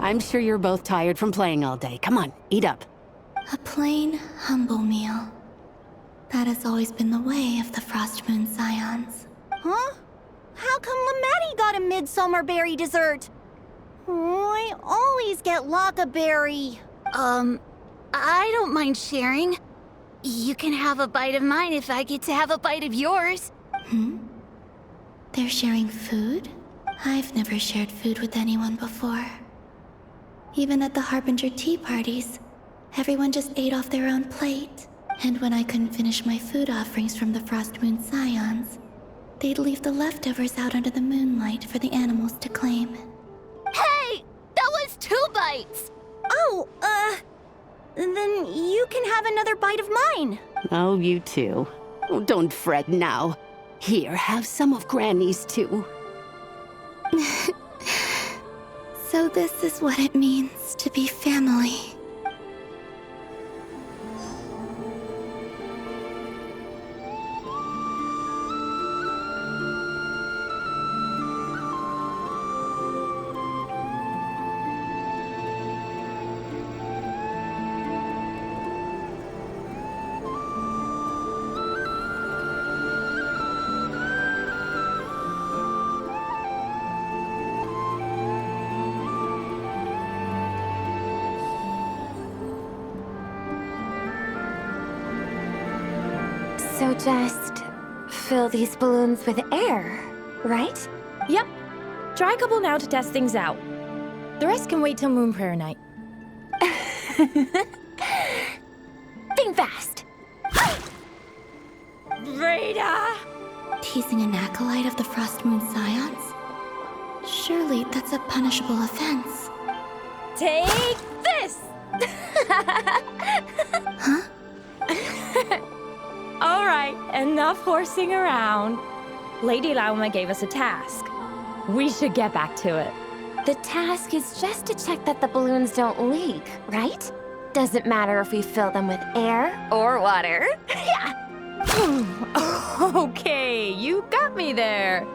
I'm sure you're both tired from playing all day. Come on, eat up. A plain, humble meal. That has always been the way of the Frost Moon Scions. Huh? How come Lamatti got a midsummer berry dessert? Oh, I always get Lockaberry. I don't mind sharing. You can have a bite of mine if I get to have a bite of yours. They're sharing food? I've never shared food with anyone before. Even at the Harbinger tea parties, everyone just ate off their own plate. And when I couldn't finish my food offerings from the Frost Moon Scions, they'd leave the leftovers out under the moonlight for the animals to claim. Hey! That was 2 bites! Oh, then you can have another bite of mine. Oh, you too. Oh, don't fret now. Here, have some of Granny's too. So this is what it means to be family. So just fill these balloons with air, right? Yep. Try a couple now to test things out. The rest can wait till Moon Prayer night. Think fast. Rada! Teasing an acolyte of the Frost Moon Scions? Surely that's a punishable offense. Take this! Huh? All right, enough horsing around. Lady Lauma gave us a task. We should get back to it. The task is just to check that the balloons don't leak, right? Doesn't matter if we fill them with air or water. Yeah. Okay, you got me there.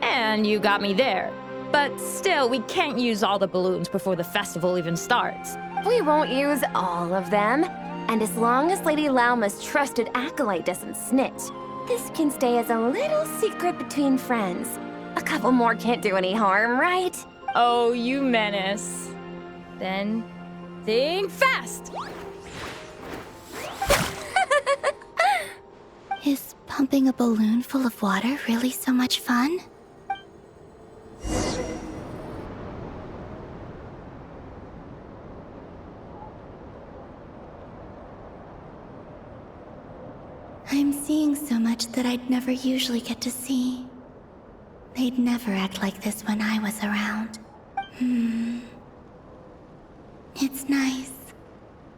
And you got me there. But still, we can't use all the balloons before the festival even starts. We won't use all of them. And as long as Lady Lauma's trusted acolyte doesn't snitch, this can stay as a little secret between friends. A couple more can't do any harm, right? Oh, you menace. Then, think fast! Is pumping a balloon full of water really so much fun? I'm seeing so much that I'd never usually get to see. They'd never act like this when I was around. It's nice,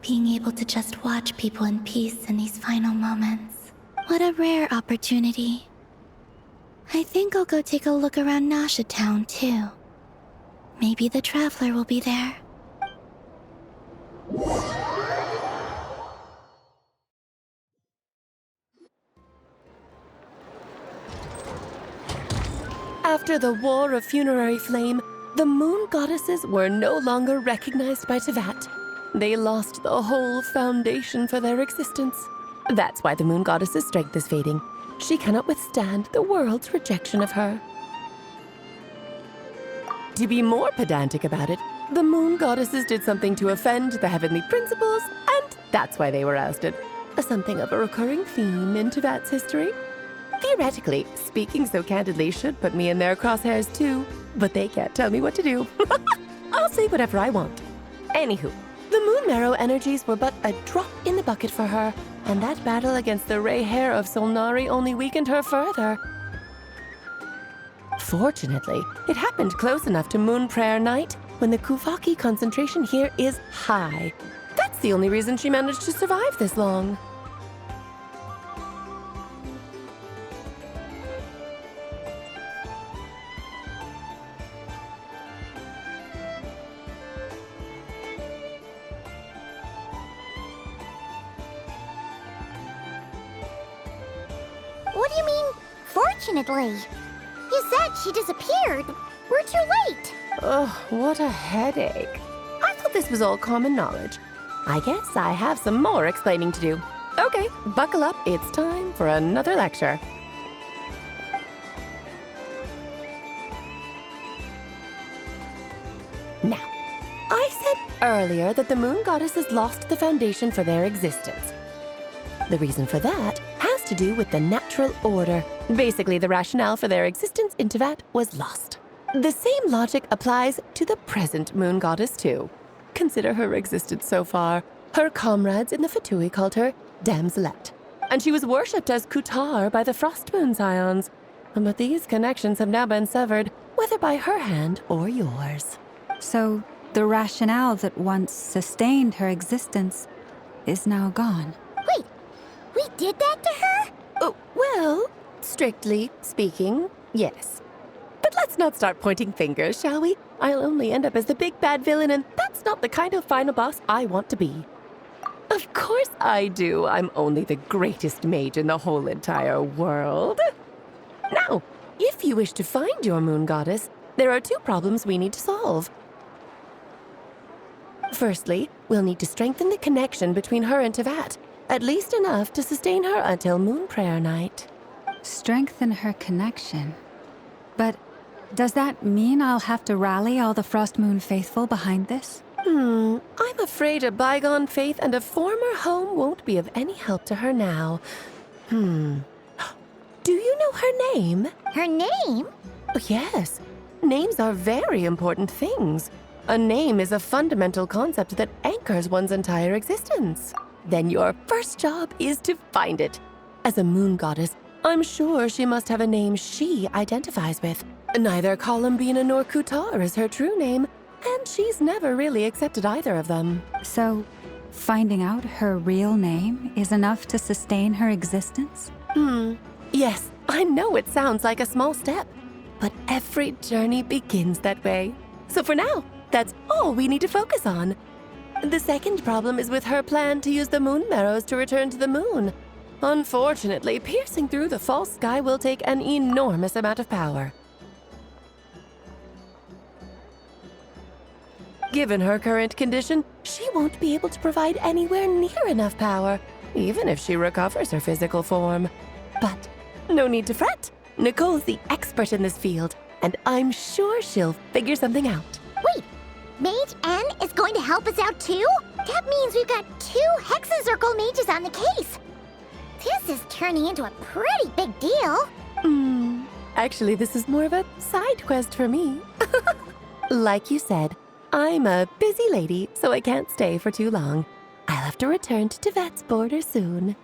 being able to just watch people in peace in these final moments. What a rare opportunity. I think I'll go take a look around Nasha Town, too. Maybe the Traveler will be there. After the War of Funerary Flame, the Moon Goddesses were no longer recognized by Teyvat. They lost the whole foundation for their existence. That's why the Moon Goddess's strength is fading. She cannot withstand the world's rejection of her. To be more pedantic about it, the Moon Goddesses did something to offend the heavenly principles, and that's why they were ousted. Something of a recurring theme in Teyvat's history. Theoretically, speaking so candidly should put me in their crosshairs too, but they can't tell me what to do. I'll say whatever I want. Anywho, the Moon Marrow energies were but a drop in the bucket for her, and that battle against the Ray Hair of Solnari only weakened her further. Fortunately, it happened close enough to Moon Prayer Night when the Kuvaki concentration here is high. That's the only reason she managed to survive this long. What do you mean, fortunately? You said she disappeared. We're too late. Oh, what a headache. I thought this was all common knowledge. I guess I have some more explaining to do. Okay, buckle up. It's time for another lecture. Now, I said earlier that the moon goddesses lost the foundation for their existence. The reason for that has to do with the natural order. Basically, the rationale for their existence in Tevat was lost. The same logic applies to the present moon goddess, too. Consider her existence so far. Her comrades in the Fatui called her Damselette, and she was worshipped as Kutar by the Frost Moon Scions. But these connections have now been severed, whether by her hand or yours. So, the rationale that once sustained her existence is now gone. Wait, we did that to her? Oh, well, strictly speaking, yes. But let's not start pointing fingers, shall we? I'll only end up as the big bad villain, and that's not the kind of final boss I want to be. Of course I do. I'm only the greatest mage in the whole entire world. Now, if you wish to find your moon goddess, there are two problems we need to solve. Firstly, we'll need to strengthen the connection between her and Tevat, at least enough to sustain her until Moon Prayer Night. Strengthen her connection. But does that mean I'll have to rally all the Frost Moon faithful behind this? I'm afraid a bygone faith and a former home won't be of any help to her now. Do you know her name? Her name? Oh, yes. Names are very important things. A name is a fundamental concept that anchors one's entire existence. Then your first job is to find it. As a moon goddess, I'm sure she must have a name she identifies with. Neither Columbina nor Kutar is her true name, and she's never really accepted either of them. So, finding out her real name is enough to sustain her existence? Yes, I know it sounds like a small step, but every journey begins that way. So for now, that's all we need to focus on. The second problem is with her plan to use the moon marrows to return to the moon. Unfortunately, piercing through the false sky will take an enormous amount of power. Given her current condition, she won't be able to provide anywhere near enough power, even if she recovers her physical form. But no need to fret. Nicole's the expert in this field, and I'm sure she'll figure something out. Wait, Mage N is going to help us out too? That means we've got 2 Hexacircle mages on the case. This is turning into a pretty big deal. Actually, this is more of a side quest for me. Like you said, I'm a busy lady, so I can't stay for too long. I'll have to return to Tevat's border soon.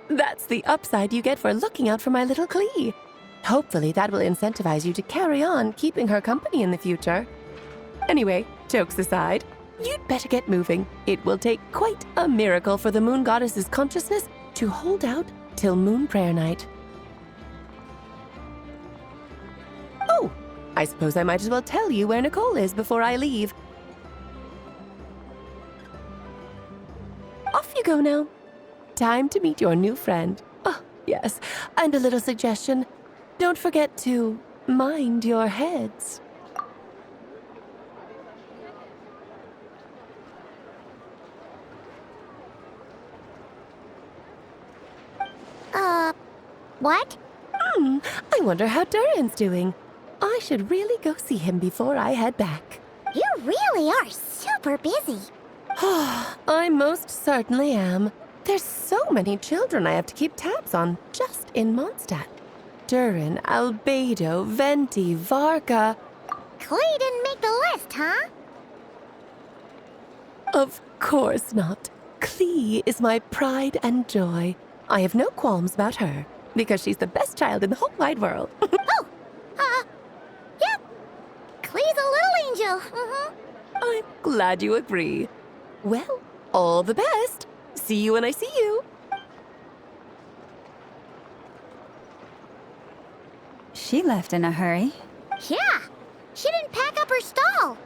That's the upside you get for looking out for my little Klee. Hopefully that will incentivize you to carry on keeping her company in the future. Anyway, jokes aside, you'd better get moving. It will take quite a miracle for the moon goddess's consciousness to hold out till Moon Prayer Night. Oh, I suppose I might as well tell you where Nicole is before I leave. Off you go now. Time to meet your new friend. Oh, yes, and a little suggestion. Don't forget to mind your heads. What? I wonder how Durin's doing. I should really go see him before I head back. You really are super busy. I most certainly am. There's so many children I have to keep tabs on just in Mondstadt. Durin, Albedo, Venti, Varka. Klee didn't make the list, huh? Of course not. Klee is my pride and joy. I have no qualms about her, because she's the best child in the whole wide world. Yeah. Klee's a little angel. I'm glad you agree. Well, all the best. See you when I see you. She left in a hurry. Yeah. She didn't pack up her stall.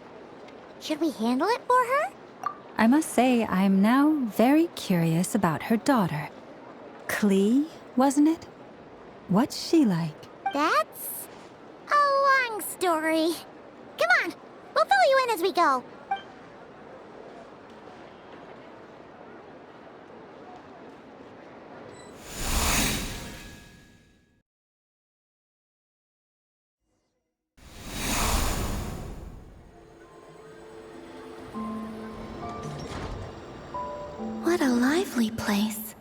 Should we handle it for her? I must say, I'm now very curious about her daughter. Klee, wasn't it? What's she like? That's a long story. Come on, we'll fill you in as we go. What a lively place.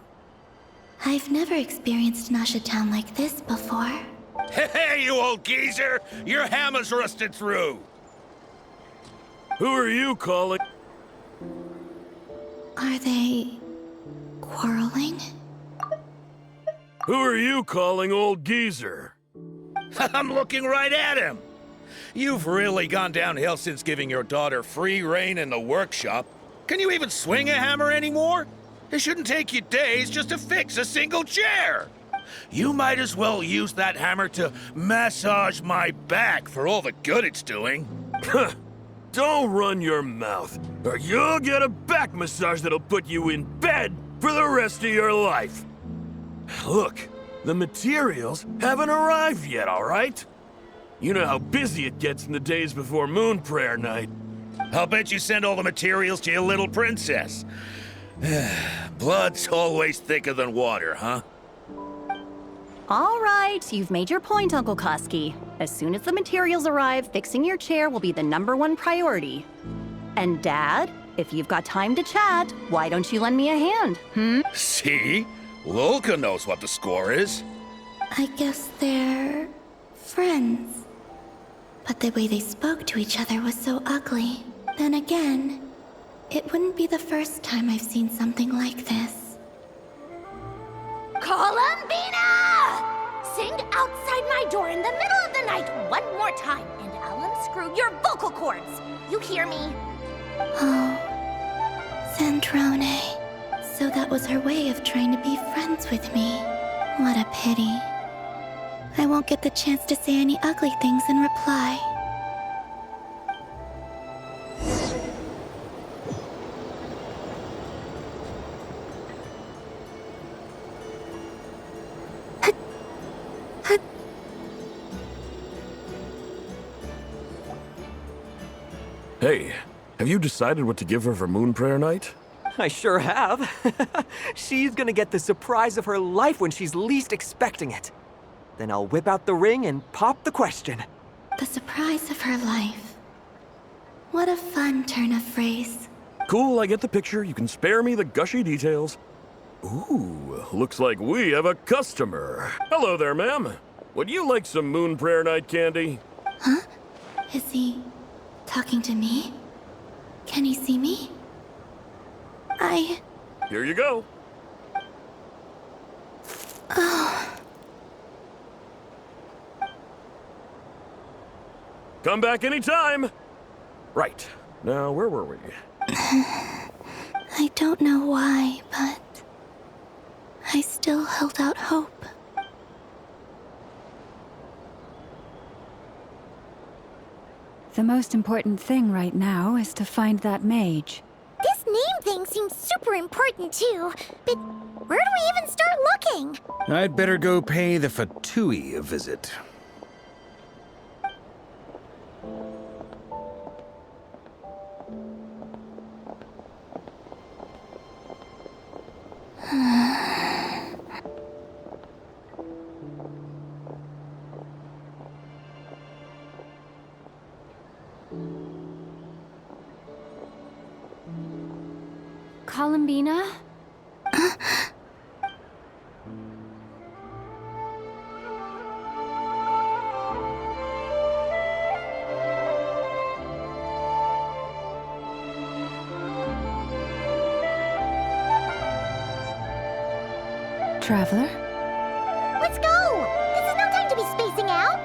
I've never experienced Nasha Town like this before. Hey, you old geezer! Your hammer's rusted through! Who are you calling? Are they quarreling? Who are you calling old geezer? I'm looking right at him! You've really gone downhill since giving your daughter free rein in the workshop. Can you even swing a hammer anymore? It shouldn't take you days just to fix a single chair! You might as well use that hammer to massage my back for all the good it's doing. Don't run your mouth, or you'll get a back massage that'll put you in bed for the rest of your life. Look, the materials haven't arrived yet, all right? You know how busy it gets in the days before Moon Prayer Night. I'll bet you send all the materials to your little princess. Blood's always thicker than water, huh? All right, you've made your point, Uncle Koski. As soon as the materials arrive, fixing your chair will be the #1 priority. And Dad, if you've got time to chat, why don't you lend me a hand, See? Lolka knows what the score is. I guess they're friends. But the way they spoke to each other was so ugly. Then again, it wouldn't be the first time I've seen something like this. Columbina! Sing outside my door in the middle of the night one more time, and I'll unscrew your vocal cords. You hear me? Oh, Zandrone. So that was her way of trying to be friends with me. What a pity. I won't get the chance to say any ugly things in reply. Hey, have you decided what to give her for Moon Prayer Night? I sure have. She's gonna get the surprise of her life when she's least expecting it. Then I'll whip out the ring and pop the question. The surprise of her life. What a fun turn of phrase. Cool, I get the picture. You can spare me the gushy details. Ooh, looks like we have a customer. Hello there, ma'am. Would you like some Moon Prayer Night candy? Huh? Is he talking to me? Can he see me? Here you go. Oh. Come back anytime. Right. Now, where were we? I don't know why, but I still held out hope. The most important thing right now is to find that mage. This name thing seems super important too. But where do we even start looking? I'd better go pay the Fatui a visit. Columbina? Traveler? Let's go! This is no time to be spacing out!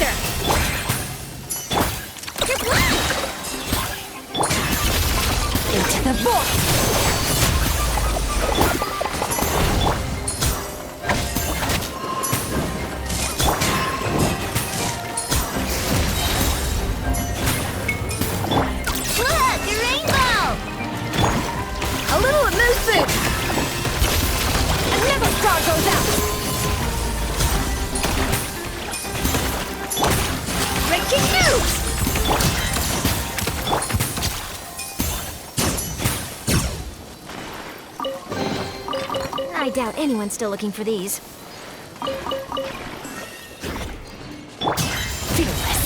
Faster! Into the void! Goes out. Breaking news! I doubt anyone's still looking for these. Fearless.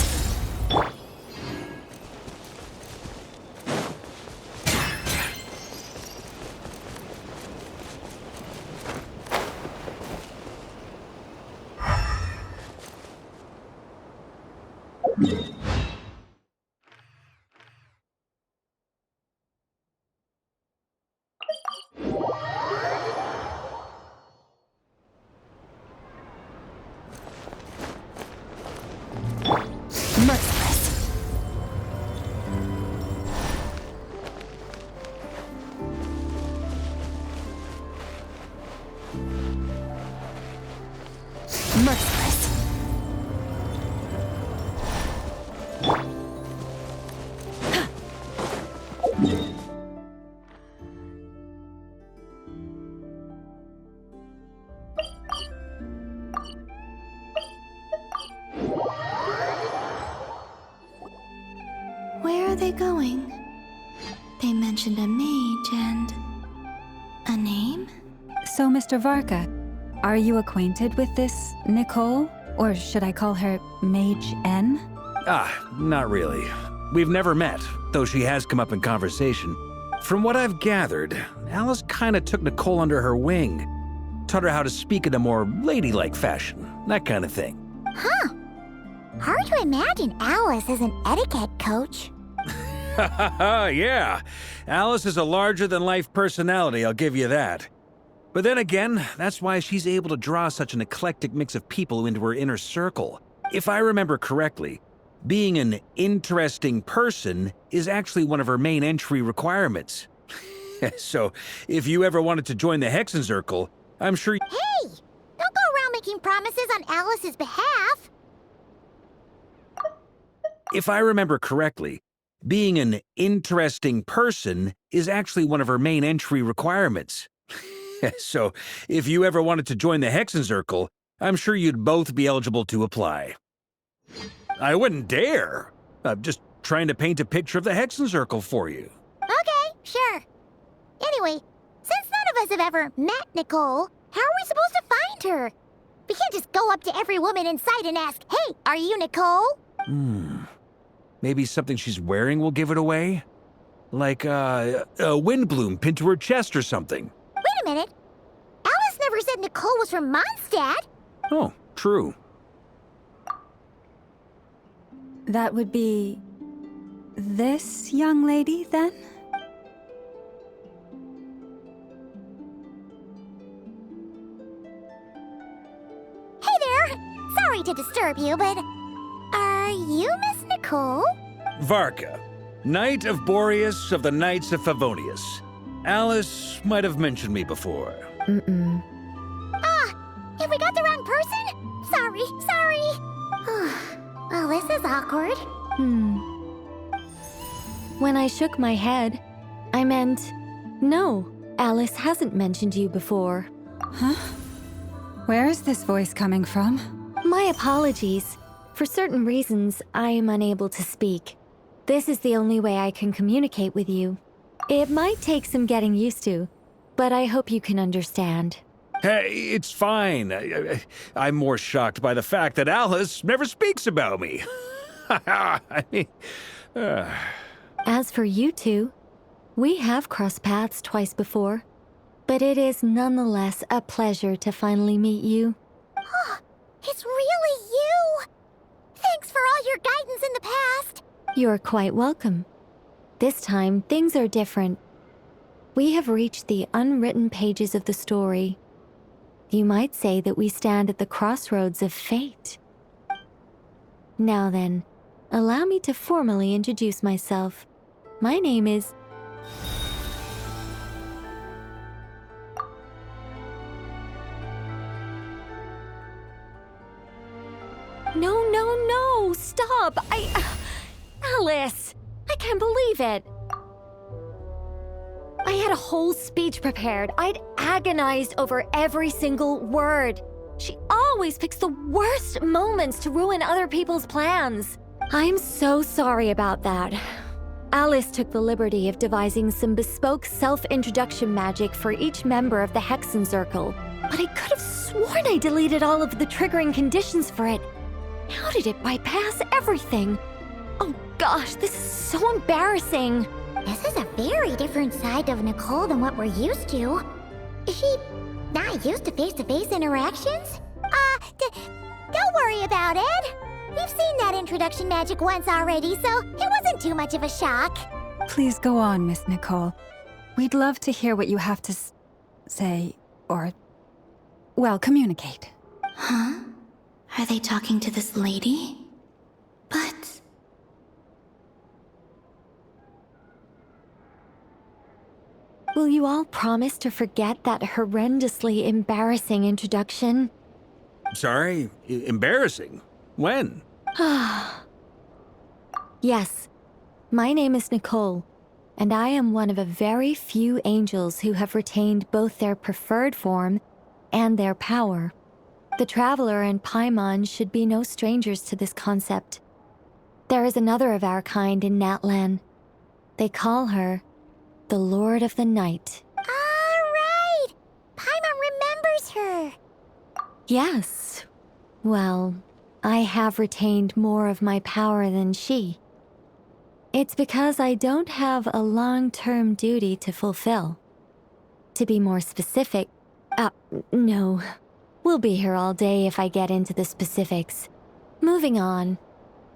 Merciless. Merciless. Where are they going? They mentioned a mage and... a name? So, Mr. Varka, are you acquainted with this Nicole? Or should I call her Mage N? Not really. We've never met, though she has come up in conversation. From what I've gathered, Alice kinda took Nicole under her wing. Taught her how to speak in a more ladylike fashion, that kind of thing. Huh. Hard to imagine Alice as an etiquette coach. Yeah. Alice is a larger-than-life personality, I'll give you that. But then again, that's why she's able to draw such an eclectic mix of people into her inner circle. If I remember correctly, being an interesting person is actually one of her main entry requirements. So, if you ever wanted to join the Hexenzirkel, I'm sure— Hey! Don't go around making promises on Alice's behalf. If I remember correctly, being an interesting person is actually one of her main entry requirements. So, if you ever wanted to join the Hexenzirkel, I'm sure you'd both be eligible to apply. I wouldn't dare. I'm just trying to paint a picture of the Hexenzirkel for you. Okay, sure. Anyway, since none of us have ever met Nicole, how are we supposed to find her? We can't just go up to every woman in sight and ask, "Hey, are you Nicole?" Maybe something she's wearing will give it away? Like, a windbloom pinned to her chest or something. Wait a minute. Alice never said Nicole was from Mondstadt. Oh, true. That would be... this young lady, then? Hey there. Sorry to disturb you, but are you Miss Nicole? Varka, Knight of Boreas of the Knights of Favonius. Alice might have mentioned me before. Have we got the wrong person? Sorry. Well, this is awkward. When I shook my head, I meant, no, Alice hasn't mentioned you before. Huh? Where is this voice coming from? My apologies. For certain reasons, I am unable to speak. This is the only way I can communicate with you. It might take some getting used to, but I hope you can understand. Hey, it's fine. I'm more shocked by the fact that Alice never speaks about me. I mean, As for you two, we have crossed paths twice before, but it is nonetheless a pleasure to finally meet you. It's really you! Thanks for all your guidance in the past. You're quite welcome. This time, things are different. We have reached the unwritten pages of the story. You might say that we stand at the crossroads of fate. Now then, allow me to formally introduce myself. My name is... No, stop! Alice! I can't believe it! I had a whole speech prepared. I'd agonized over every single word. She always picks the worst moments to ruin other people's plans. I'm so sorry about that. Alice took the liberty of devising some bespoke self-introduction magic for each member of the Hexen Circle. But I could have sworn I deleted all of the triggering conditions for it. How did it bypass everything? Oh gosh, this is so embarrassing. This is a very different side of Nicole than what we're used to. Is she not used to face-to-face interactions? Don't worry about it. We've seen that introduction magic once already, so it wasn't too much of a shock. Please go on, Miss Nicole. We'd love to hear what you have to say, or, well, communicate. Huh? Are they talking to this lady? But... Will you all promise to forget that horrendously embarrassing introduction? Sorry? Embarrassing? When? Yes. My name is Nicole, and I am one of a very few angels who have retained both their preferred form and their power. The Traveler and Paimon should be no strangers to this concept. There is another of our kind in Natlan. They call her the Lord of the Night. All right! Paimon remembers her. Yes. Well, I have retained more of my power than she. It's because I don't have a long-term duty to fulfill. To be more specific, no. We'll be here all day if I get into the specifics. Moving on.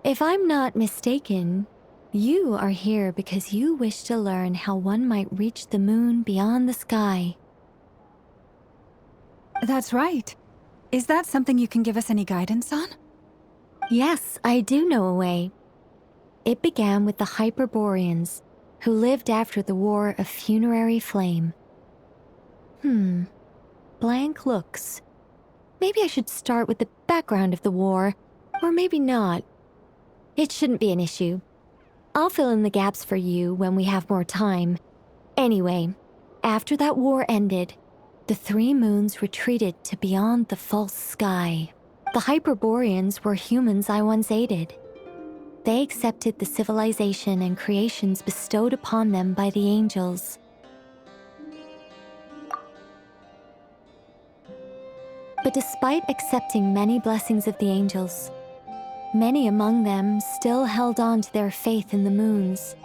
If I'm not mistaken, you are here because you wish to learn how one might reach the moon beyond the sky. That's right. Is that something you can give us any guidance on? Yes, I do know a way. It began with the Hyperboreans, who lived after the War of Funerary Flame. Blank looks. Maybe I should start with the background of the war, or maybe not. It shouldn't be an issue. I'll fill in the gaps for you when we have more time. Anyway, after that war ended, the three moons retreated to beyond the false sky. The Hyperboreans were humans I once aided. They accepted the civilization and creations bestowed upon them by the angels. But despite accepting many blessings of the angels, many among them still held on to their faith in the moons.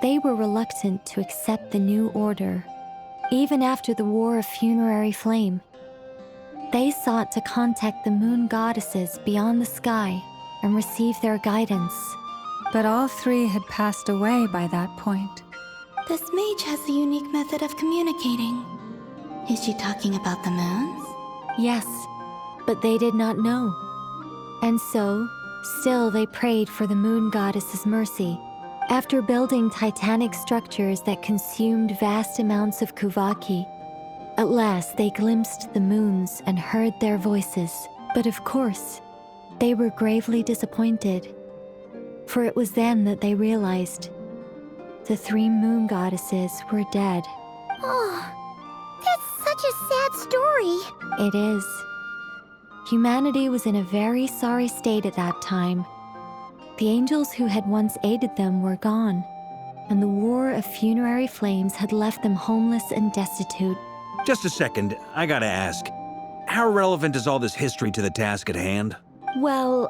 They were reluctant to accept the new order, even after the War of Funerary Flame. They sought to contact the moon goddesses beyond the sky and receive their guidance. But all three had passed away by that point. This mage has a unique method of communicating. Is she talking about the moons? Yes, but they did not know. And so, still they prayed for the moon goddess's mercy. After building titanic structures that consumed vast amounts of Kuvaki, at last they glimpsed the moons and heard their voices. But of course, they were gravely disappointed. For it was then that they realized the three moon goddesses were dead. Oh, that's such a sad story. It is. Humanity was in a very sorry state at that time. The angels who had once aided them were gone, and the War of Funerary Flames had left them homeless and destitute. Just a second, I gotta ask. How relevant is all this history to the task at hand? Well,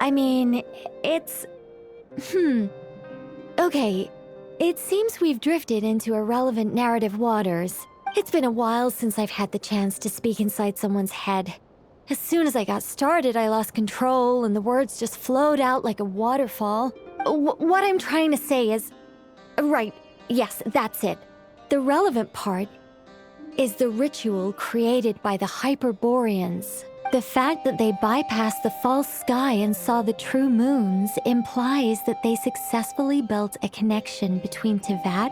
I mean, it's... Okay, it seems we've drifted into irrelevant narrative waters. It's been a while since I've had the chance to speak inside someone's head. As soon as I got started, I lost control and the words just flowed out like a waterfall. What I'm trying to say is... Right, yes, that's it. The relevant part is the ritual created by the Hyperboreans. The fact that they bypassed the false sky and saw the true moons implies that they successfully built a connection between Teyvat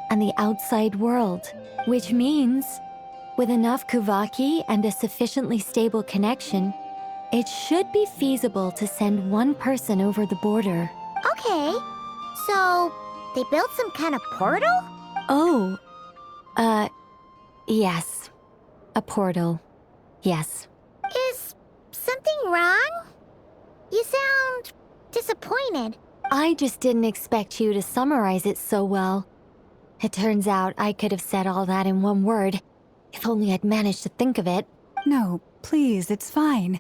and the outside world, which means, with enough Kuvaki and a sufficiently stable connection, it should be feasible to send one person over the border. Okay, so they built some kind of portal? Oh, yes. A portal. Yes. Is something wrong? You sound disappointed. I just didn't expect you to summarize it so well. It turns out I could have said all that in one word, if only I'd managed to think of it. No, please, it's fine.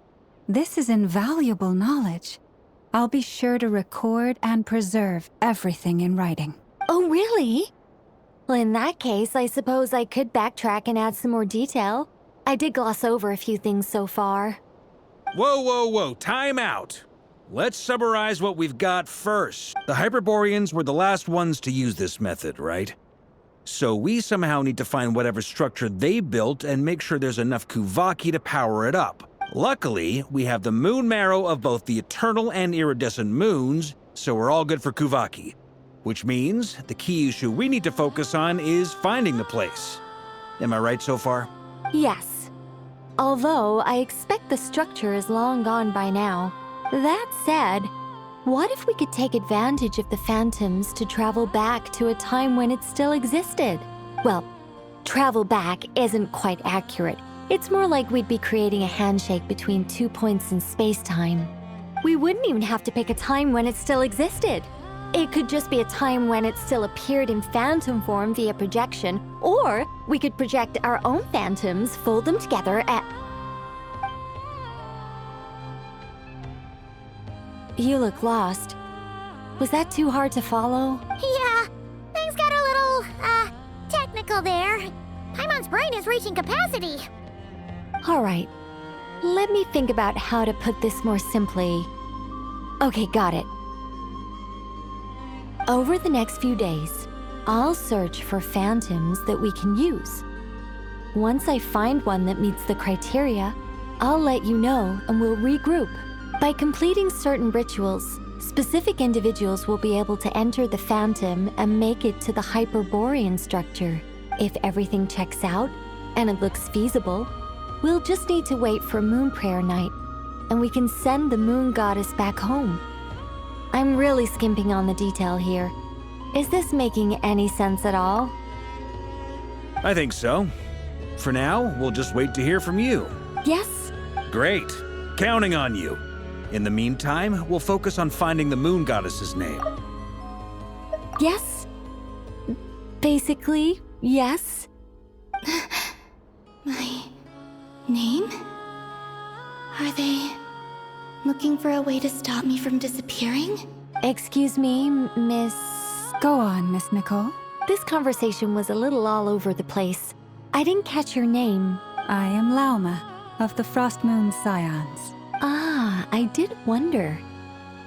This is invaluable knowledge. I'll be sure to record and preserve everything in writing. Oh, really? Well, in that case, I suppose I could backtrack and add some more detail. I did gloss over a few things so far. Whoa, whoa, whoa, time out. Let's summarize what we've got first. The Hyperboreans were the last ones to use this method, right? So we somehow need to find whatever structure they built and make sure there's enough Kuvaki to power it up. Luckily, we have the moon marrow of both the eternal and iridescent moons, so we're all good for Kuvaki. Which means the key issue we need to focus on is finding the place. Am I right so far? Yes. Although I expect the structure is long gone by now. That said, what if we could take advantage of the phantoms to travel back to a time when it still existed? Well, travel back isn't quite accurate. It's more like we'd be creating a handshake between 2 points in space-time. We wouldn't even have to pick a time when it still existed. It could just be a time when it still appeared in phantom form via projection, or we could project our own phantoms, fold them together at... You look lost. Was that too hard to follow? Yeah, things got a little, technical there. Paimon's brain is reaching capacity. All right. Let me think about how to put this more simply. Okay, got it. Over the next few days, I'll search for phantoms that we can use. Once I find one that meets the criteria, I'll let you know and we'll regroup. By completing certain rituals, specific individuals will be able to enter the phantom and make it to the Hyperborean structure. If everything checks out and it looks feasible, we'll just need to wait for Moon Prayer Night, and we can send the Moon Goddess back home. I'm really skimping on the detail here. Is this making any sense at all? I think so. For now, we'll just wait to hear from you. Yes? Great. Counting on you. In the meantime, we'll focus on finding the Moon Goddess's name. Yes? Basically, yes. My name? Are they looking for a way to stop me from disappearing? Excuse me, Miss... Go on, Miss Nicole. This conversation was a little all over the place. I didn't catch your name. I am Lauma, of the Frost Moon Scions. Ah, I did wonder.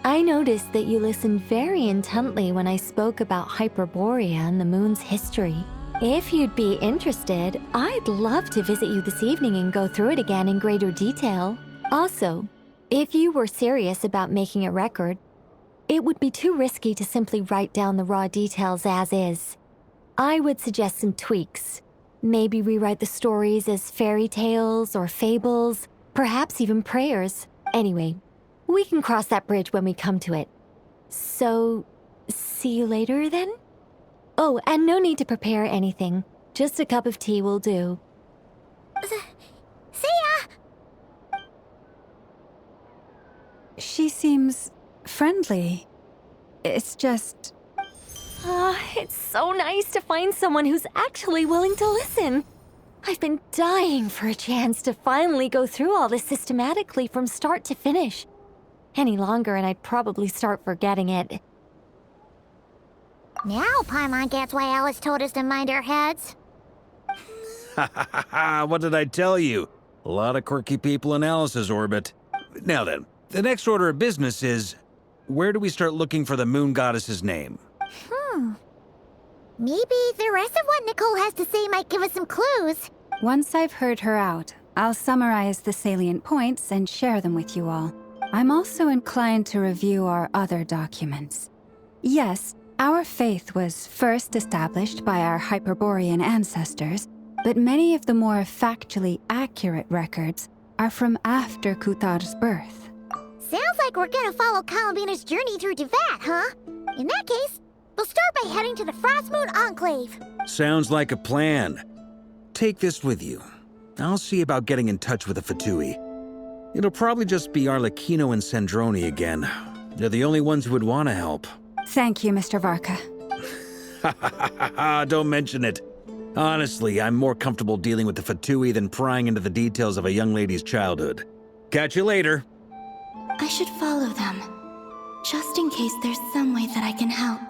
I noticed that you listened very intently when I spoke about Hyperborea and the moon's history. If you'd be interested, I'd love to visit you this evening and go through it again in greater detail. Also, if you were serious about making a record, it would be too risky to simply write down the raw details as is. I would suggest some tweaks. Maybe rewrite the stories as fairy tales or fables, perhaps even prayers. Anyway, we can cross that bridge when we come to it. So, see you later then? Oh, and no need to prepare anything. Just a cup of tea will do. See ya! She seems friendly. It's just... It's so nice to find someone who's actually willing to listen. I've been dying for a chance to finally go through all this systematically from start to finish. Any longer and I'd probably start forgetting it. Now Paimon gets why Alice told us to mind our heads. Ha ha ha ha, what did I tell you? A lot of quirky people in Alice's orbit. Now then, the next order of business is, where do we start looking for the Moon Goddess's name? Maybe the rest of what Nicole has to say might give us some clues. Once I've heard her out, I'll summarize the salient points and share them with you all. I'm also inclined to review our other documents. Yes, our faith was first established by our Hyperborean ancestors, but many of the more factually accurate records are from after Kutar's birth. Sounds like we're gonna follow Columbina's journey through Teyvat, huh? In that case, we'll start by heading to the Frostmoon Enclave. Sounds like a plan. Take this with you. I'll see about getting in touch with the Fatui. It'll probably just be Arlecchino and Sandroni again. They're the only ones who would want to help. Thank you, Mr. Varka. Don't mention it. Honestly, I'm more comfortable dealing with the Fatui than prying into the details of a young lady's childhood. Catch you later. I should follow them, just in case there's some way that I can help.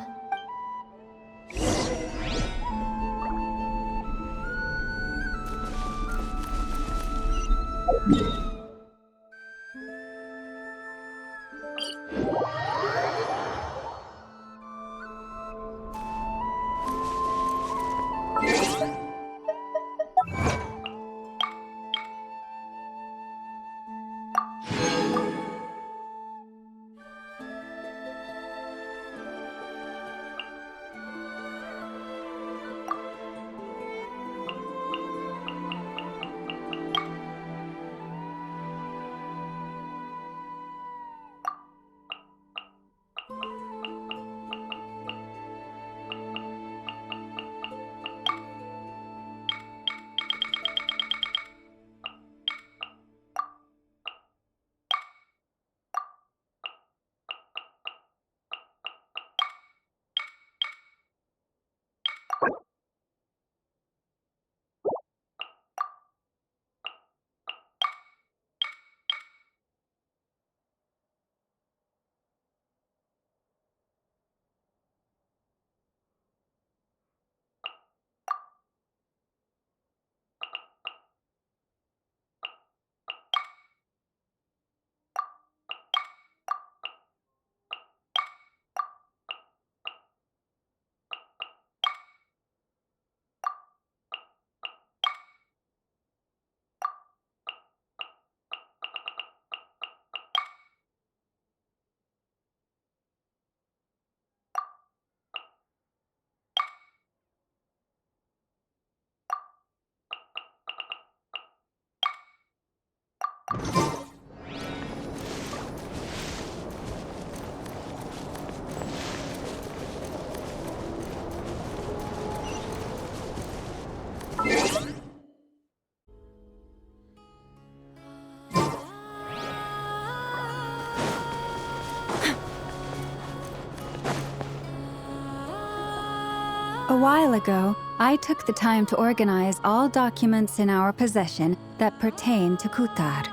A while ago, I took the time to organize all documents in our possession that pertain to Kutar.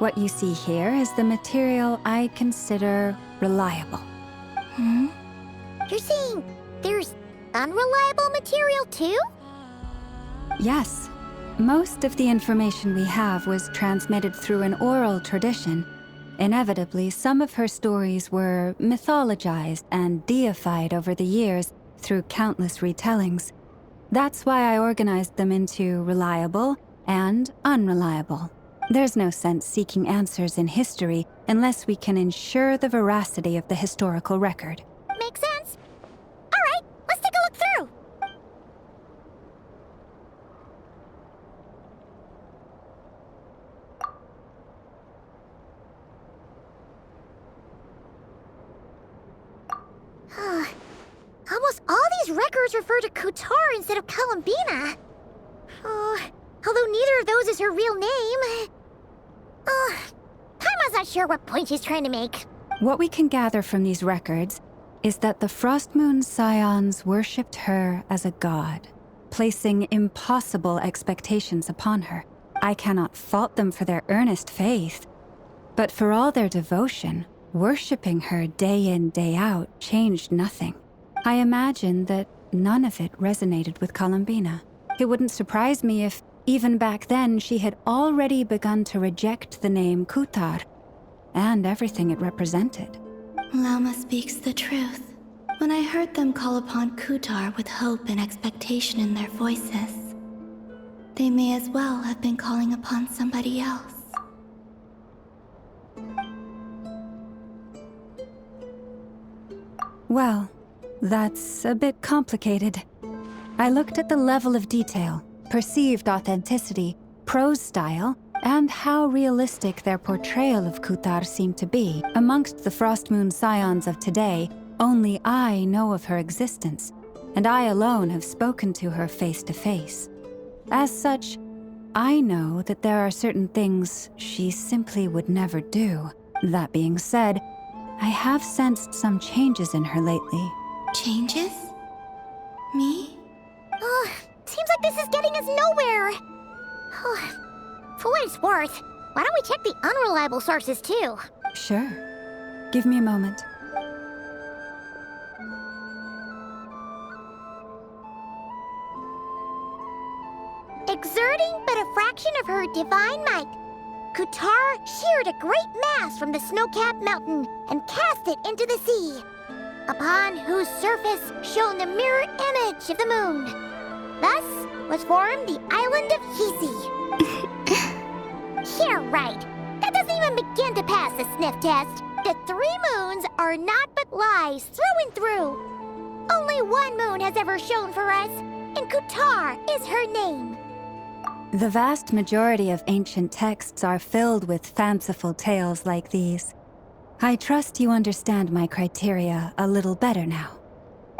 What you see here is the material I consider reliable. You're saying there's unreliable material too? Yes. Most of the information we have was transmitted through an oral tradition. Inevitably, some of her stories were mythologized and deified over the years through countless retellings. That's why I organized them into reliable and unreliable. There's no sense seeking answers in history unless we can ensure the veracity of the historical record. Makes sense. All right, let's take a look through. Almost all these records refer to Kutar instead of Columbina. Although neither of those is her real name. Paimon's not sure what point she's trying to make. What we can gather from these records is that the Frostmoon Scions worshipped her as a god, placing impossible expectations upon her. I cannot fault them for their earnest faith, but for all their devotion, worshipping her day in, day out changed nothing. I imagine that none of it resonated with Columbina. It wouldn't surprise me if, even back then, she had already begun to reject the name Kutar and everything it represented. Lauma speaks the truth. When I heard them call upon Kutar with hope and expectation in their voices, They may as well have been calling upon somebody else. Well, that's a bit complicated. I looked at the level of detail, perceived authenticity, prose style, and how realistic their portrayal of Kutar seemed to be. Amongst the Frostmoon Scions of today, only I know of her existence, and I alone have spoken to her face to face. As such, I know that there are certain things she simply would never do. That being said, I have sensed some changes in her lately. Changes? Me? Oh, seems like this is getting us nowhere. For what it's worth, why don't we check the unreliable sources too? Sure. Give me a moment. Exerting but a fraction of her divine might, Kutar sheared a great mass from the snow-capped mountain and cast it into the sea, upon whose surface shone the mirror image of the moon. Thus was formed the island of Hisi. Yeah, right. That doesn't even begin to pass the sniff test. The 3 moons are not but lies through and through. Only one moon has ever shone for us, and Kutar is her name. The vast majority of ancient texts are filled with fanciful tales like these. I trust you understand my criteria a little better now.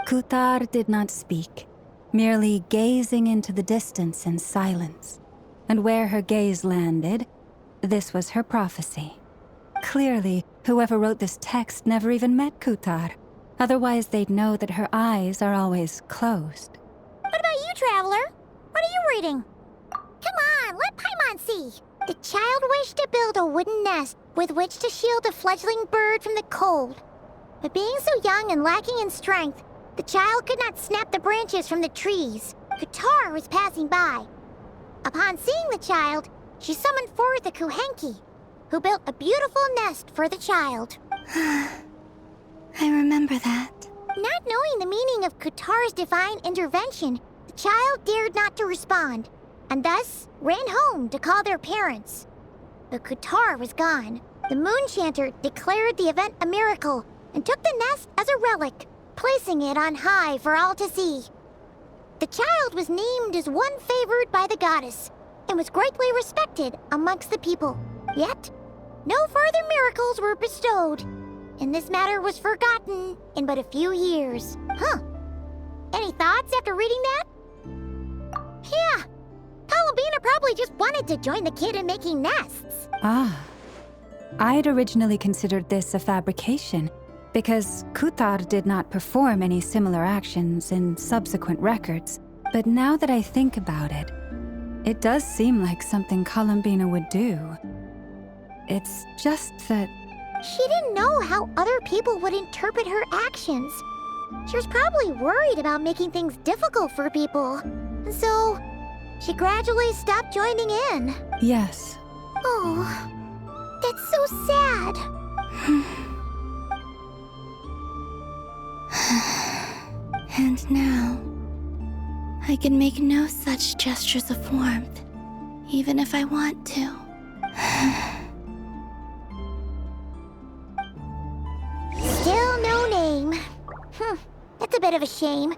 Kutar did not speak, merely gazing into the distance in silence. And where her gaze landed, this was her prophecy. Clearly, whoever wrote this text never even met Kutar. Otherwise, they'd know that her eyes are always closed. What about you, Traveler? What are you reading? Come on, let Paimon see. The child wished to build a wooden nest with which to shield a fledgling bird from the cold. But being so young and lacking in strength, the child could not snap the branches from the trees. Kutar was passing by. Upon seeing the child, she summoned forth a Kuhenki, who built a beautiful nest for the child. I remember that. Not knowing the meaning of Kutar's divine intervention, the child dared not to respond, and thus ran home to call their parents. But Kutar was gone. The Moonchanter declared the event a miracle and took the nest as a relic, placing it on high for all to see. The child was named as one favored by the goddess and was greatly respected amongst the people. Yet, no further miracles were bestowed, and this matter was forgotten in but a few years. Any thoughts after reading that? Yeah, Columbina probably just wanted to join the kid in making nests. Ah. I'd originally considered this a fabrication, because Kutar did not perform any similar actions in subsequent records. But now that I think about it, it does seem like something Columbina would do. It's just that... She didn't know how other people would interpret her actions. She was probably worried about making things difficult for people. And so, she gradually stopped joining in. Yes. Oh, that's so sad. And now, I can make no such gestures of warmth, even if I want to. Still no name. That's a bit of a shame.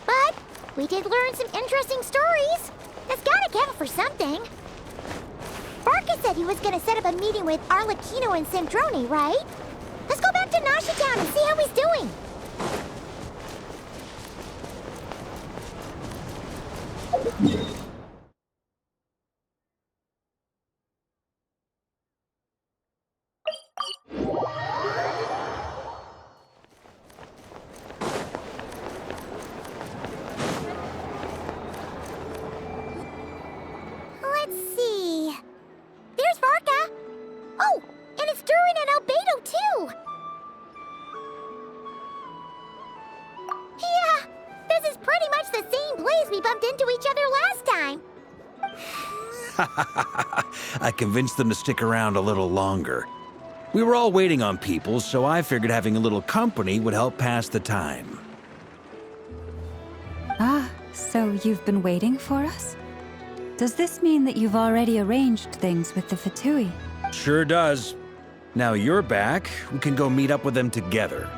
But we did learn some interesting stories. That's gotta count for something. Barca said he was gonna set up a meeting with Arlecchino and Sandrone, right? Let's go back to Nashi Town and see how he's doing. Let's see. There's Varka. Oh, and it's Durin and Albedo too. Yeah, this is pretty much the same place we bumped into each other last time. I convinced them to stick around a little longer. We were all waiting on people, so I figured having a little company would help pass the time. Ah, so you've been waiting for us? Does this mean that you've already arranged things with the Fatui? Sure does. Now you're back, we can go meet up with them together.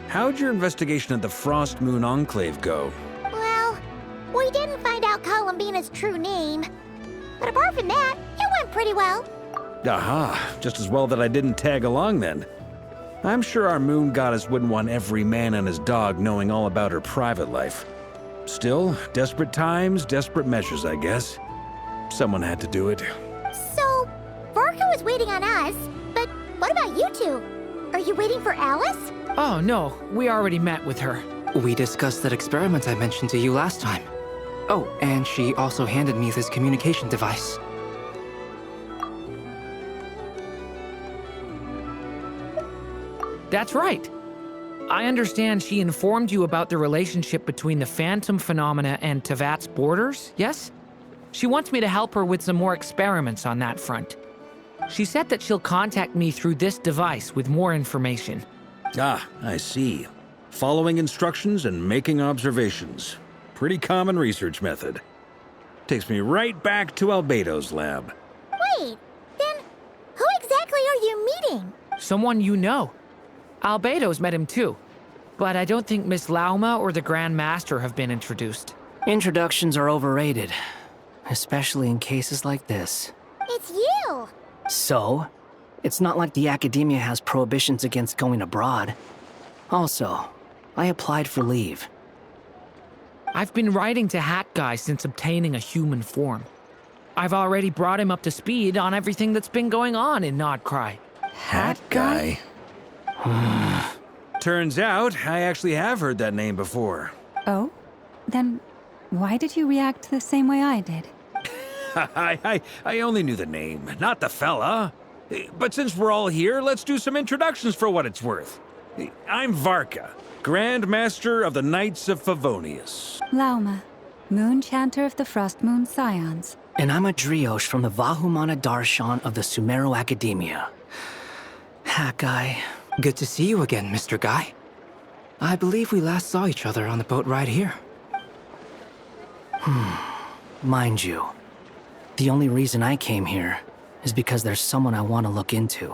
How'd your investigation at the Frost Moon Enclave go? Well, we didn't find out Columbina's true name. But apart from that, it went pretty well. Aha, just as well that I didn't tag along then. I'm sure our moon goddess wouldn't want every man and his dog knowing all about her private life. Still, desperate times, desperate measures, I guess. Someone had to do it. So, Varka was waiting on us, but what about you two? Are you waiting for Alice? Oh, no. We already met with her. We discussed that experiment I mentioned to you last time. Oh, and she also handed me this communication device. That's right. I understand she informed you about the relationship between the phantom phenomena and Tevat's borders, yes? She wants me to help her with some more experiments on that front. She said that she'll contact me through this device with more information. Ah, I see. Following instructions and making observations. Pretty common research method. Takes me right back to Albedo's lab. Wait, then who exactly are you meeting? Someone you know. Albedo's met him too. But I don't think Miss Lauma or the Grand Master have been introduced. Introductions are overrated, especially in cases like this. It's you! So, it's not like the Academia has prohibitions against going abroad. Also, I applied for leave. I've been writing to Hat Guy since obtaining a human form. I've already brought him up to speed on everything that's been going on in Nodcry. Hat Guy? Turns out, I actually have heard that name before. Oh? Then why did you react the same way I did? I only knew the name, not the fella. But since we're all here, let's do some introductions for what it's worth. I'm Varka, Grand Master of the Knights of Favonius. Lauma, Moon Chanter of the Frost Moon Scions. And I'm a Driosh from the Vahumana Darshan of the Sumero Academia. Hat Guy. Good to see you again, Mr. Guy. I believe we last saw each other on the boat ride here. Mind you, the only reason I came here is because there's someone I want to look into.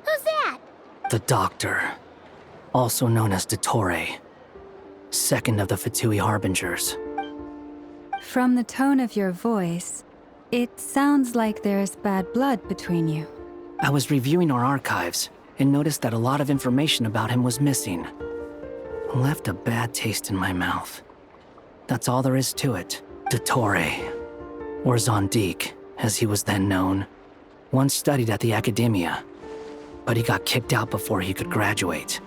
Who's that? The Doctor, also known as Dottore, second of the Fatui Harbingers. From the tone of your voice, it sounds like there's bad blood between you. I was reviewing our archives and noticed that a lot of information about him was missing. Left a bad taste in my mouth. That's all there is to it. Dottore, or Zondik, as he was then known, once studied at the Academia, but he got kicked out before he could graduate.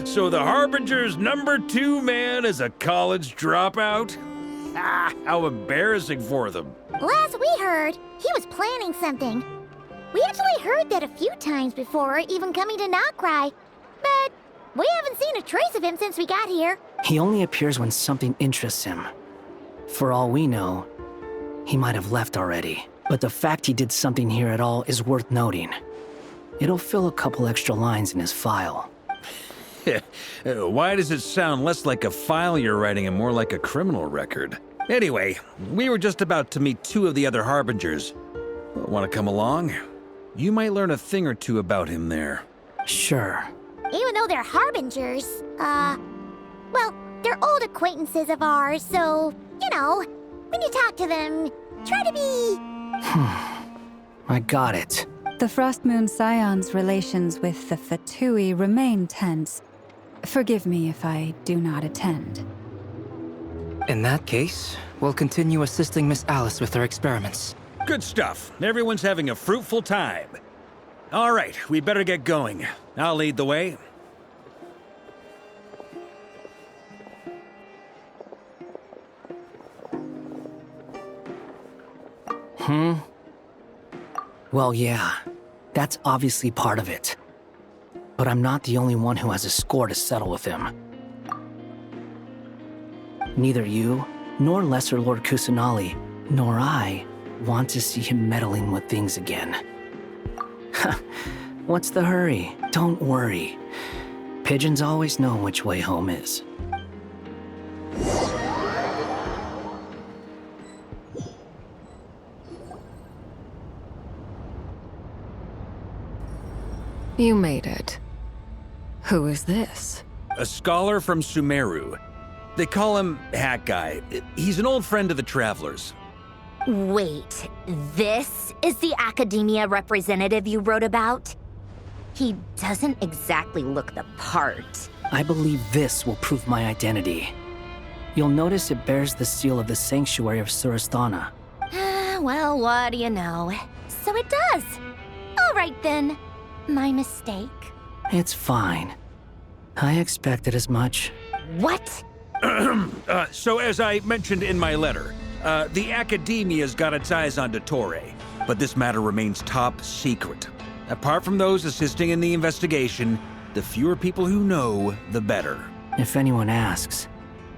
So the Harbinger's #2 man is a college dropout? How embarrassing for them. Last we heard, he was planning something. We actually heard that a few times before, even coming to Nodcry. But we haven't seen a trace of him since we got here. He only appears when something interests him. For all we know, he might have left already. But the fact he did something here at all is worth noting. It'll fill a couple extra lines in his file. Why does it sound less like a file you're writing and more like a criminal record? Anyway, we were just about to meet 2 of the other Harbingers. Want to come along? You might learn a thing or two about him there. Sure. Even though they're Harbingers, well, they're old acquaintances of ours, so, you know, when you talk to them, try to be... I got it. The Frost Moon Scion's relations with the Fatui remain tense. Forgive me if I do not attend. In that case, we'll continue assisting Miss Alice with her experiments. Good stuff. Everyone's having a fruitful time. All right, we better get going. I'll lead the way. Well, yeah, that's obviously part of it. But I'm not the only one who has a score to settle with him. Neither you, nor Lesser Lord Kusanali, nor I want to see him meddling with things again. What's the hurry? Don't worry. Pigeons always know which way home is. You made it. Who is this? A scholar from Sumeru. They call him Hat Guy. He's an old friend of the Travelers. Wait, this is the academia representative you wrote about? He doesn't exactly look the part. I believe this will prove my identity. You'll notice it bears the seal of the Sanctuary of Surasthana. Well, what do you know? So it does. All right then. My mistake. It's fine. I expected as much. What? So as I mentioned in my letter, the Academia's got its eyes on Dottore, but this matter remains top secret. Apart from those assisting in the investigation, the fewer people who know, the better. If anyone asks,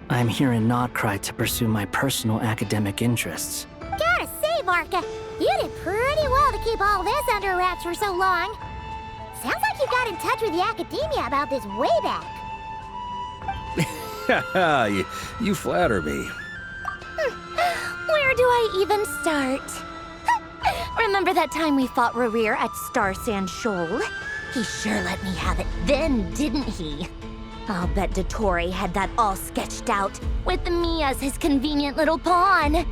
I'm here in Notcry to pursue my personal academic interests. Gotta say, Marka, you did pretty well to keep all this under wraps for so long. Sounds like you got in touch with the academia about this way back. Haha, you flatter me. Where do I even start? Remember that time we fought Rerir at Star Sand Shoal? He sure let me have it then, didn't he? I'll bet Dottore had that all sketched out, with me as his convenient little pawn.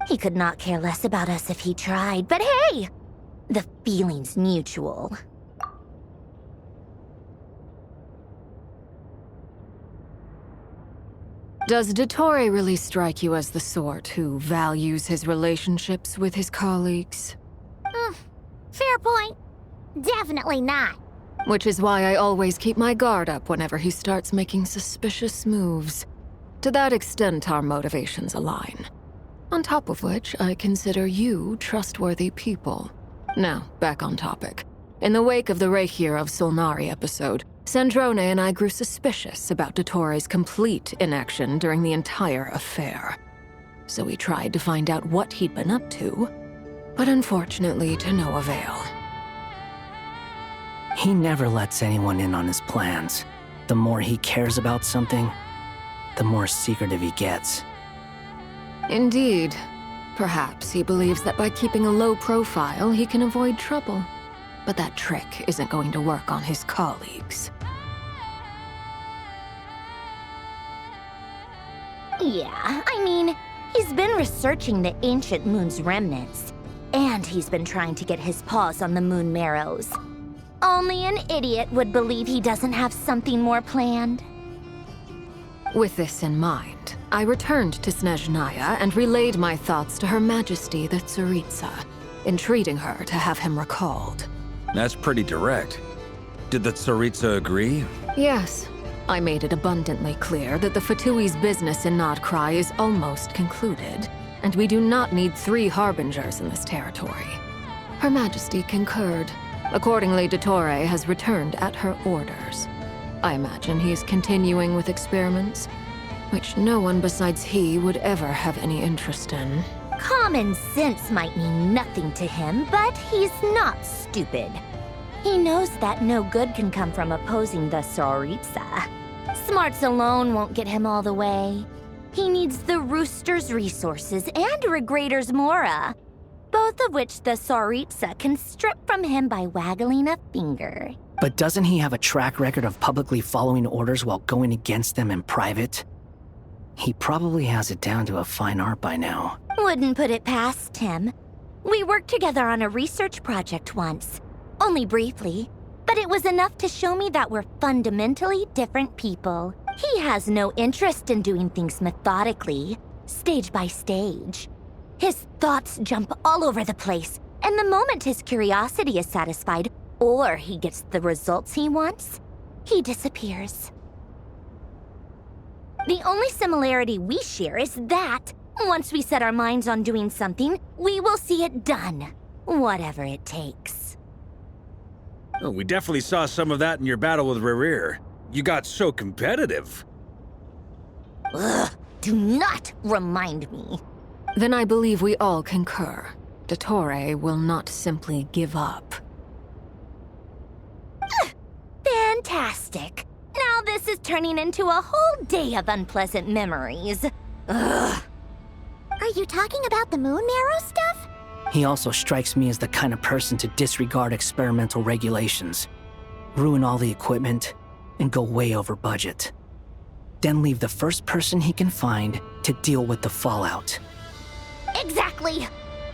He could not care less about us if he tried, but hey! The feeling's mutual. Does Dottore really strike you as the sort who values his relationships with his colleagues? Fair point. Definitely not. Which is why I always keep my guard up whenever he starts making suspicious moves. To that extent, our motivations align. On top of which, I consider you trustworthy people. Now, back on topic. In the wake of the Reikir of Solnari episode, Sandrone and I grew suspicious about Dottore's complete inaction during the entire affair. So we tried to find out what he'd been up to, but unfortunately to no avail. He never lets anyone in on his plans. The more he cares about something, the more secretive he gets. Indeed. Perhaps he believes that by keeping a low profile, he can avoid trouble. But that trick isn't going to work on his colleagues. Yeah, I mean, he's been researching the ancient moon's remnants. And he's been trying to get his paws on the moon marrows. Only an idiot would believe he doesn't have something more planned. With this in mind, I returned to Snezhnaya and relayed my thoughts to Her Majesty the Tsaritsa, entreating her to have him recalled. That's pretty direct. Did the Tsaritsa agree? Yes. I made it abundantly clear that the Fatui's business in Notcry is almost concluded, and we do not need 3 harbingers in this territory. Her Majesty concurred. Accordingly, Dottore has returned at her orders. I imagine he is continuing with experiments, which no one besides he would ever have any interest in. Common sense might mean nothing to him, but he's not stupid. He knows that no good can come from opposing the Tsaritsa. Smarts alone won't get him all the way. He needs the Rooster's resources and Regrator's Mora, both of which the Tsaritsa can strip from him by waggling a finger. But doesn't he have a track record of publicly following orders while going against them in private? He probably has it down to a fine art by now. Wouldn't put it past him. We worked together on a research project once. Only briefly, but it was enough to show me that we're fundamentally different people. He has no interest in doing things methodically, stage by stage. His thoughts jump all over the place, and the moment his curiosity is satisfied, or he gets the results he wants, he disappears. The only similarity we share is that, once we set our minds on doing something, we will see it done, whatever it takes. Oh, we definitely saw some of that in your battle with Rerir. You got so competitive. Ugh, do not remind me. Then I believe we all concur. Dottore will not simply give up. Fantastic. Now this is turning into a whole day of unpleasant memories. Ugh. Are you talking about the moon marrow stuff? He also strikes me as the kind of person to disregard experimental regulations, ruin all the equipment, and go way over budget. Then leave the first person he can find to deal with the fallout. Exactly.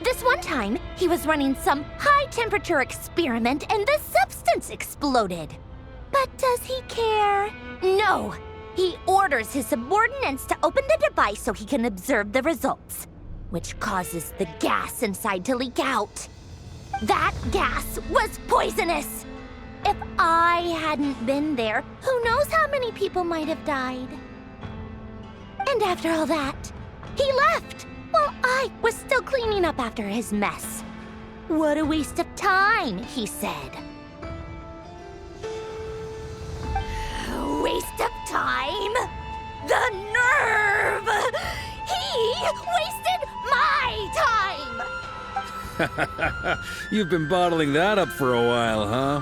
This one time, he was running some high-temperature experiment and the substance exploded. But does he care? No. He orders his subordinates to open the device so he can observe the results, which causes the gas inside to leak out. That gas was poisonous. If I hadn't been there, who knows how many people might have died. And after all that, he left while I was still cleaning up after his mess. What a waste of time, he said. Waste of time? The nerve! He wasted my time! You've been bottling that up for a while, huh?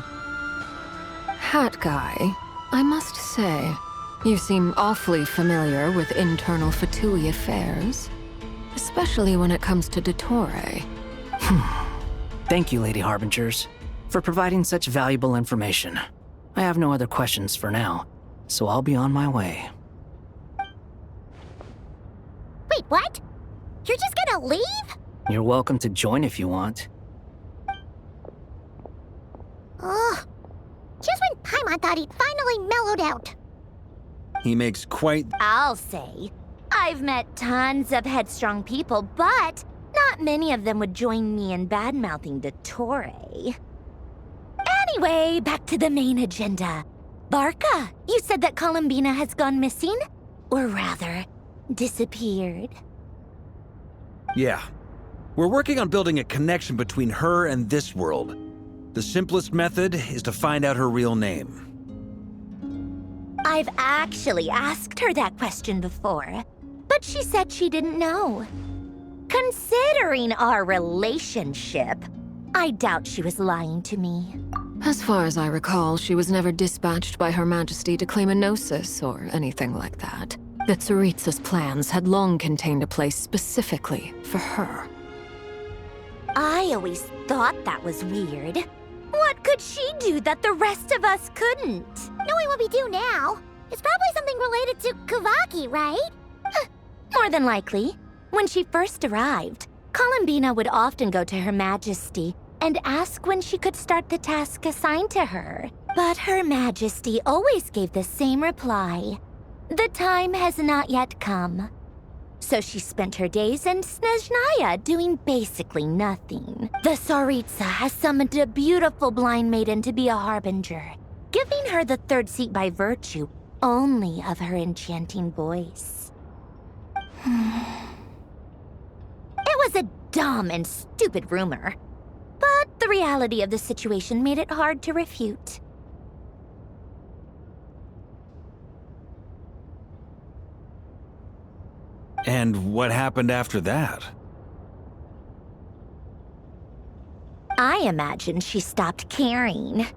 Hat guy, I must say, you seem awfully familiar with internal Fatui affairs. Especially when it comes to Dottore. Thank you, Lady Harbingers, for providing such valuable information. I have no other questions for now, so I'll be on my way. Wait, what? You're just gonna leave? You're welcome to join if you want. Ugh. Just when Paimon thought he'd finally mellowed out. He makes quite... I'll say. I've met tons of headstrong people, but not many of them would join me in bad-mouthing Dottore. Anyway, back to the main agenda. Barca, you said that Columbina has gone missing? Or rather, disappeared. Yeah. We're working on building a connection between her and this world. The simplest method is to find out her real name. I've actually asked her that question before, but she said she didn't know. Considering our relationship, I doubt she was lying to me. As far as I recall, she was never dispatched by Her Majesty to claim a gnosis or anything like that. The Tsaritsa's plans had long contained a place specifically for her. I always thought that was weird. What could she do that the rest of us couldn't? Knowing what we do now, it's probably something related to Kavaki, right? More than likely. When she first arrived, Columbina would often go to Her Majesty and ask when she could start the task assigned to her. But Her Majesty always gave the same reply. The time has not yet come. So she spent her days in Snezhnaya doing basically nothing. The Tsaritsa has summoned a beautiful blind maiden to be a harbinger, giving her the third seat by virtue only of her enchanting voice. It was a dumb and stupid rumor, but the reality of the situation made it hard to refute. And what happened after that? I imagine she stopped caring.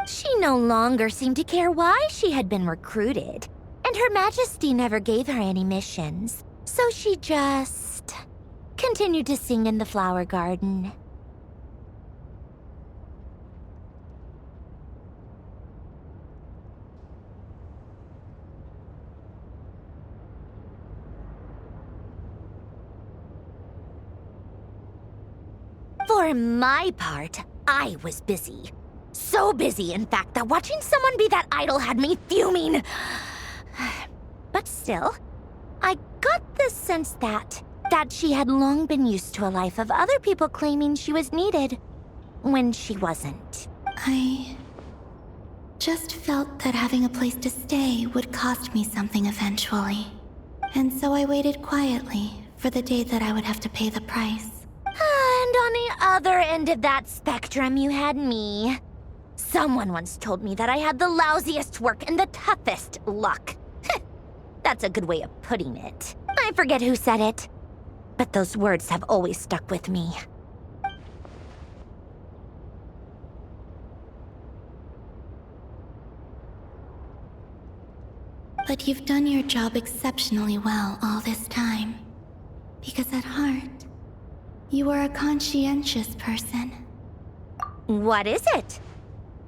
She no longer seemed to care why she had been recruited, and Her Majesty never gave her any missions, so she just continued to sing in the flower garden. For my part, I was busy. So busy, in fact, that watching someone be that idol had me fuming. But still, I got the sense that she had long been used to a life of other people claiming she was needed when she wasn't. I just felt that having a place to stay would cost me something eventually. And so I waited quietly for the day that I would have to pay the price. And on the other end of that spectrum, you had me. Someone once told me that I had the lousiest work and the toughest luck. That's a good way of putting it. I forget who said it, but those words have always stuck with me. But you've done your job exceptionally well all this time. Because at heart, you are a conscientious person. What is it?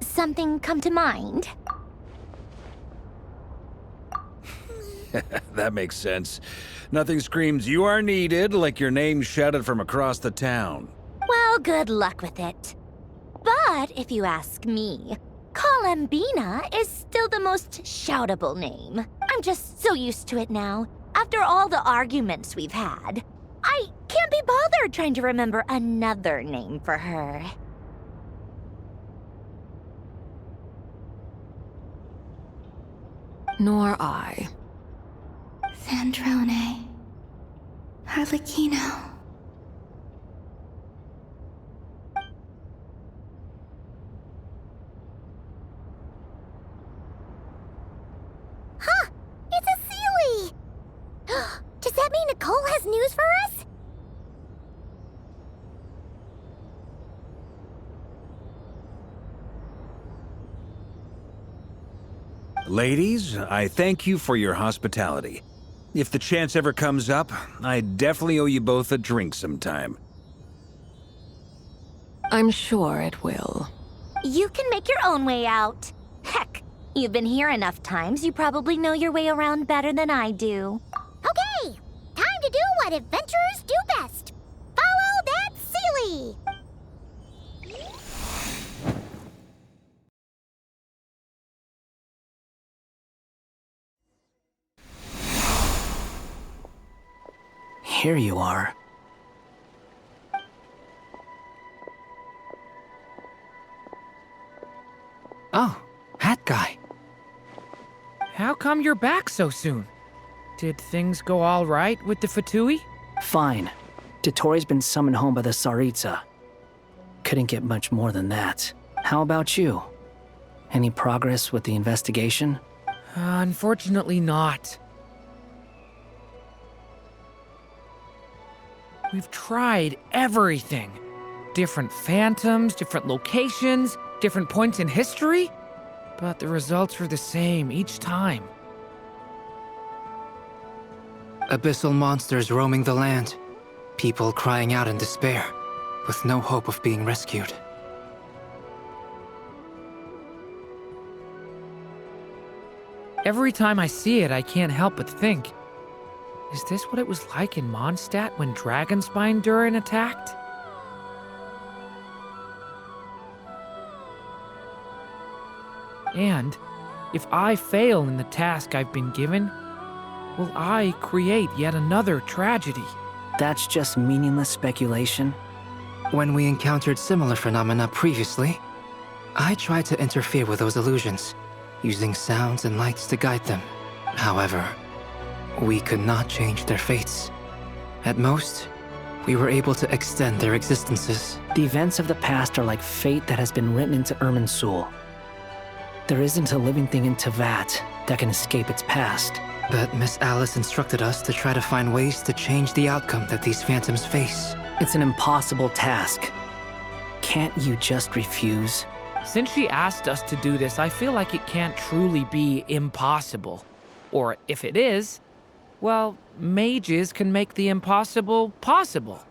Something come to mind? That makes sense. Nothing screams you are needed like your name shouted from across the town. Well, good luck with it. But if you ask me, Columbina is still the most shoutable name. I'm just so used to it now. After all the arguments we've had, I can't be bothered trying to remember another name for her. Nor I. Sandrone. Harlequino. Huh! It's a Sealy! Does that mean Nicole has news for us? Ladies, I thank you for your hospitality. If the chance ever comes up, I definitely owe you both a drink sometime. I'm sure it will. You can make your own way out. Heck, you've been here enough times, you probably know your way around better than I do. Okay, time to do what adventurers do best. Follow that Sealy! Here you are. Oh, Hat Guy. How come you're back so soon? Did things go all right with the Fatui? Fine. Dottore been summoned home by the Tsaritsa. Couldn't get much more than that. How about you? Any progress with the investigation? Unfortunately not. We've tried everything. Different phantoms, different locations, different points in history. But the results are the same each time. Abyssal monsters roaming the land. People crying out in despair, with no hope of being rescued. Every time I see it, I can't help but think, is this what it was like in Mondstadt when Dragonspine Durin attacked? And if I fail in the task I've been given, will I create yet another tragedy? That's just meaningless speculation. When we encountered similar phenomena previously, I tried to interfere with those illusions, using sounds and lights to guide them. However, we could not change their fates. At most, we were able to extend their existences. The events of the past are like fate that has been written into Irminsul. There isn't a living thing in Teyvat that can escape its past. But Miss Alice instructed us to try to find ways to change the outcome that these phantoms face. It's an impossible task. Can't you just refuse? Since she asked us to do this, I feel like it can't truly be impossible. Or if it is, well, mages can make the impossible possible.